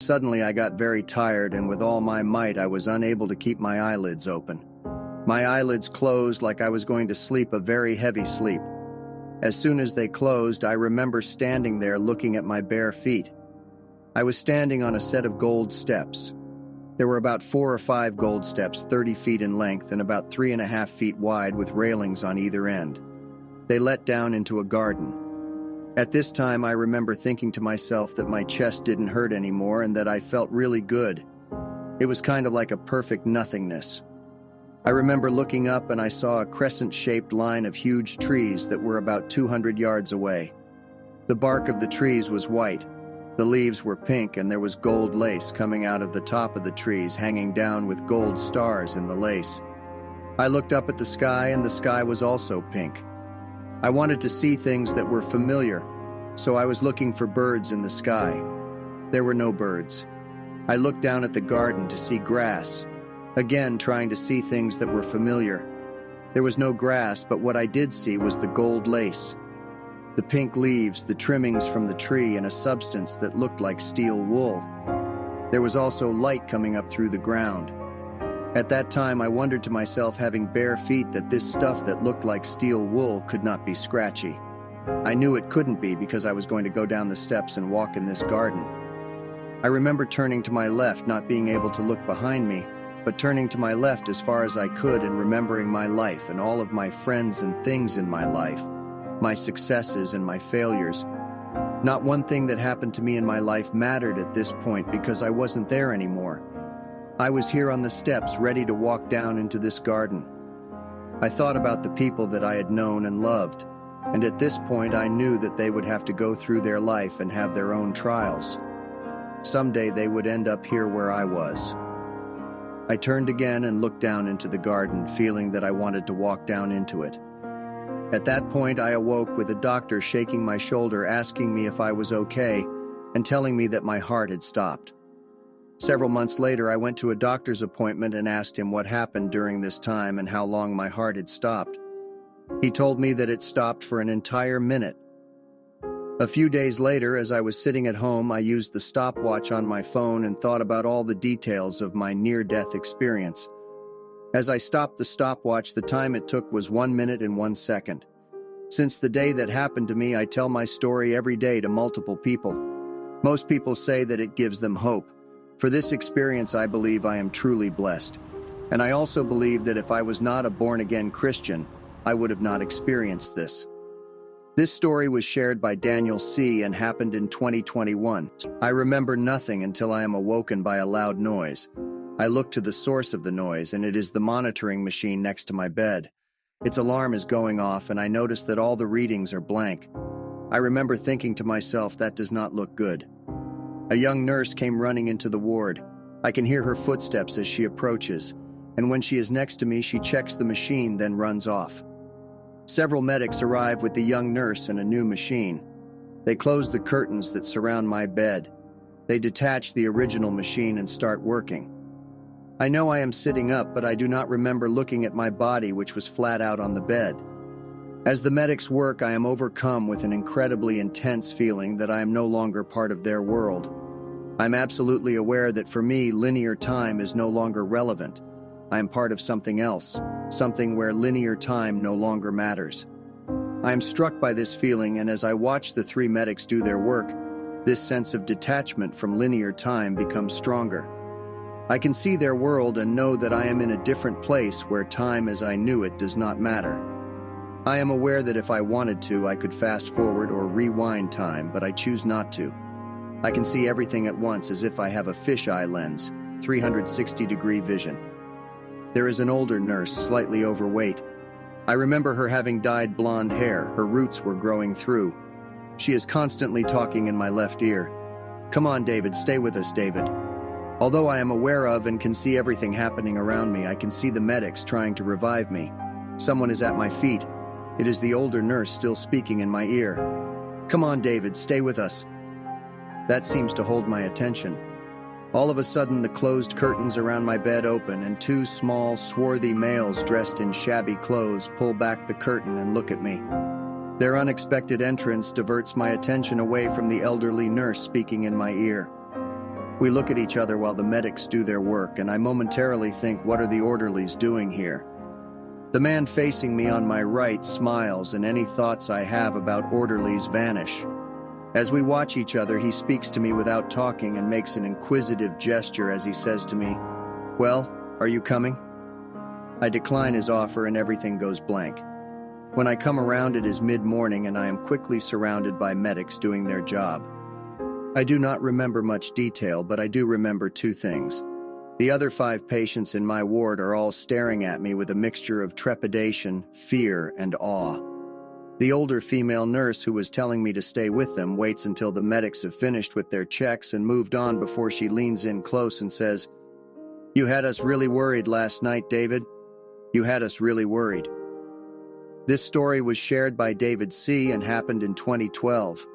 Suddenly I got very tired, and with all my might I was unable to keep my eyelids open. My eyelids closed like I was going to sleep a very heavy sleep. As soon as they closed, I remember standing there looking at my bare feet. I was standing on a set of gold steps. There were about 4 or 5 gold steps, 30 feet in length and about 3.5 feet wide, with railings on either end. They let down into a garden. At this time, I remember thinking to myself that my chest didn't hurt anymore and that I felt really good. It was kind of like a perfect nothingness. I remember looking up and I saw a crescent-shaped line of huge trees that were about 200 yards away. The bark of the trees was white. The leaves were pink, and there was gold lace coming out of the top of the trees, hanging down with gold stars in the lace. I looked up at the sky, and the sky was also pink. I wanted to see things that were familiar, so I was looking for birds in the sky. There were no birds. I looked down at the garden to see grass, again trying to see things that were familiar. There was no grass, but what I did see was the gold lace, the pink leaves, the trimmings from the tree, and a substance that looked like steel wool. There was also light coming up through the ground. At that time, I wondered to myself, having bare feet, that this stuff that looked like steel wool could not be scratchy. I knew it couldn't be because I was going to go down the steps and walk in this garden. I remember turning to my left, not being able to look behind me, but turning to my left as far as I could and remembering my life and all of my friends and things in my life, my successes and my failures. Not one thing that happened to me in my life mattered at this point because I wasn't there anymore. I was here on the steps, ready to walk down into this garden. I thought about the people that I had known and loved, and at this point I knew that they would have to go through their life and have their own trials. Someday they would end up here where I was. I turned again and looked down into the garden, feeling that I wanted to walk down into it. At that point, I awoke with a doctor shaking my shoulder, asking me if I was okay, and telling me that my heart had stopped. Several months later, I went to a doctor's appointment and asked him what happened during this time and how long my heart had stopped. He told me that it stopped for an entire minute. A few days later, as I was sitting at home, I used the stopwatch on my phone and thought about all the details of my near-death experience. As I stopped the stopwatch, the time it took was 1 minute and 1 second. Since the day that happened to me, I tell my story every day to multiple people. Most people say that it gives them hope. For this experience, I believe I am truly blessed. And I also believe that if I was not a born-again Christian, I would have not experienced this. This story was shared by Daniel C. and happened in 2021. I remember nothing until I am awoken by a loud noise. I look to the source of the noise, and it is the monitoring machine next to my bed. Its alarm is going off, and I notice that all the readings are blank. I remember thinking to myself, that does not look good. A young nurse came running into the ward. I can hear her footsteps as she approaches, and when she is next to me, she checks the machine, then runs off. Several medics arrive with the young nurse and a new machine. They close the curtains that surround my bed. They detach the original machine and start working. I know I am sitting up, but I do not remember looking at my body, which was flat out on the bed. As the medics work, I am overcome with an incredibly intense feeling that I am no longer part of their world. I'm absolutely aware that for me, linear time is no longer relevant. I am part of something else, something where linear time no longer matters. I am struck by this feeling, and as I watch the 3 medics do their work, this sense of detachment from linear time becomes stronger. I can see their world and know that I am in a different place where time as I knew it does not matter. I am aware that if I wanted to, I could fast forward or rewind time, but I choose not to. I can see everything at once as if I have a fisheye lens, 360-degree vision. There is an older nurse, slightly overweight. I remember her having dyed blonde hair. Her roots were growing through. She is constantly talking in my left ear. "Come on, David, stay with us, David." Although I am aware of and can see everything happening around me, I can see the medics trying to revive me. Someone is at my feet. It is the older nurse still speaking in my ear. "Come on, David, stay with us." That seems to hold my attention. All of a sudden, the closed curtains around my bed open, and 2 small, swarthy males dressed in shabby clothes pull back the curtain and look at me. Their unexpected entrance diverts my attention away from the elderly nurse speaking in my ear. We look at each other while the medics do their work, and I momentarily think, what are the orderlies doing here? The man facing me on my right smiles, and any thoughts I have about orderlies vanish. As we watch each other, he speaks to me without talking and makes an inquisitive gesture as he says to me, "Well, are you coming?" I decline his offer and everything goes blank. When I come around, it is mid-morning and I am quickly surrounded by medics doing their job. I do not remember much detail, but I do remember two things. The other 5 patients in my ward are all staring at me with a mixture of trepidation, fear, and awe. The older female nurse who was telling me to stay with them waits until the medics have finished with their checks and moved on before she leans in close and says, "You had us really worried last night, David. You had us really worried." This story was shared by David C. and happened in 2012.